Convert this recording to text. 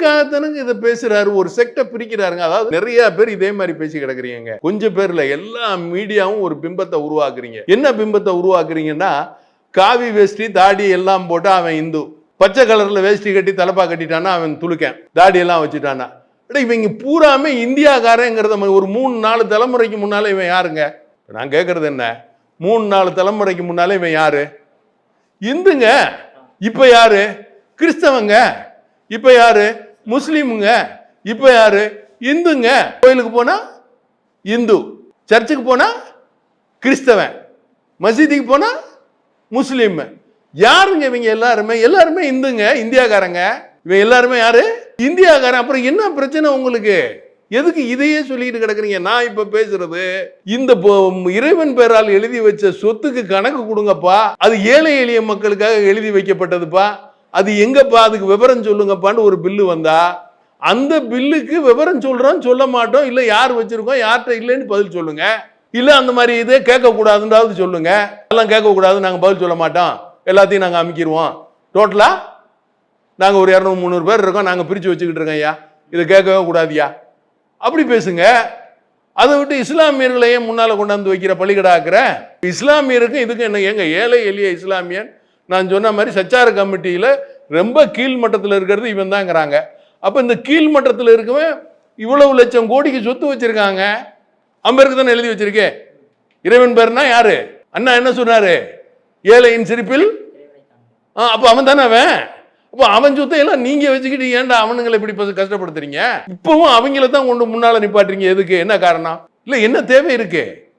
எதுக்காகத்தானுங்க இதை பேசுறாரு? ஒரு செக்ட பிரிக்கிறாருங்க. அதாவது நிறைய பேர் இதே மாதிரி பேசி கிடக்குறீங்க. கொஞ்சம் பேர்ல எல்லா மீடியாவும் ஒரு பிம்பத்தை உருவாக்குறீங்க. என்ன பிம்பத்தை உருவாக்குறீங்கன்னா, காவி வேஷ்டி தாடி எல்லாம் போட்டு அவன் இந்து, பச்சை கலர்ல வேஷ்டி கட்டி தலப்பா கட்டிட்டானா அவன் துளுக்கன், தாடி எல்லாம் வச்சுட்டானா. இவங்க பூராமே இந்தியாக்காரங்கிறத ஒரு 3-4 தலைமுறைக்கு முன்னால இவன் யாருங்க? நான் கேட்கறது என்ன, 3-4 தலைமுறைக்கு முன்னால இவன் யாரு? இந்துங்க. இப்ப யாரு? கிறிஸ்தவங்க. இப்ப யாரு? முஸ்லீமுங்க. இப்ப யாரு? இந்துங்க. கோயிலுக்கு போனா இந்து, சர்ச்சுக்கு போனா கிறிஸ்தவன், மசீதிக்கு போனா முஸ்லீம். யாருங்க இவங்க? எல்லாருமே இந்துங்க, இந்தியாக்காரங்க. இவன் எல்லாருமே யாரு? இந்தியாக்காரன். அப்புறம் என்ன பிரச்சனை உங்களுக்கு? எதுக்கு இதையே சொல்லிட்டு கிடக்குறீங்க? நான் இப்ப பேசுறது இந்த இறைவன் பேரால் எழுதி வச்ச சொத்துக்கு கணக்கு கொடுங்கப்பா, அது ஏழை எளிய மக்களுக்காக எழுதி வைக்கப்பட்டதுப்பா, அது எங்கப்பா, அதுக்கு விவரம் சொல்லுங்கப்பான்னு ஒரு பில்லு வந்தா, அந்த பில்லுக்கு விவரம் சொல்றோம், சொல்ல மாட்டோம், இல்ல யார் வச்சிருக்கோம், யார்கிட்ட இல்லைன்னு பதில் சொல்லுங்க. இல்ல அந்த மாதிரி இதே கேட்க கூடாதுன்றாவது சொல்லுங்க. எல்லாம் கேட்க கூடாது, நாங்க பதில் சொல்ல மாட்டோம், எல்லாத்தையும் நாங்க அமைக்கிடுவோம். டோட்டலா நாங்க ஒரு 200-300 பேர் இருக்கோம், நாங்க பிரிச்சு வச்சுக்கிட்டு இருக்கோம் ஐயா, இதை கேட்கவே கூடாதியா, அப்படி பேசுங்க. அதை விட்டு இஸ்லாமியர்களையே முன்னால கொண்டாந்து வைக்கிற பள்ளிக்கடாக்குற இஸ்லாமியருக்கும் இதுக்கு என்ன? எங்க ஏழை எளிய இஸ்லாமியன், நான் சொன்ன மாதிரி சச்சார கமிட்டியில ரொம்ப கீழ்மட்டத்தில் இருக்கிறது இவன் தாங்கிறாங்க. அப்ப இந்த கீழ்மட்டத்தில் இருக்கவன் இவ்வளவு லட்சம் கோடிக்கு சொத்து வச்சிருக்காங்க. அம்பருக்கு தானே எழுதி வச்சிருக்கே. இறைவன் பேர்னா யாரு? அண்ணா என்ன சொன்னாரு? ஏழையின் சிரிப்பில். அப்ப அவன் தானே அவன். அப்போ அவன் சொத்தை எல்லாம் நீங்க வச்சுக்கிட்டு ஏன்டா அவனுங்களை இப்படி கஷ்டப்படுத்துறீங்க? இப்பவும் அவங்கள தான் கொண்டு முன்னால நிப்பாட்டுறீங்க. எதுக்கு? என்ன காரணம்? இல்ல என்ன தேவை இருக்கு?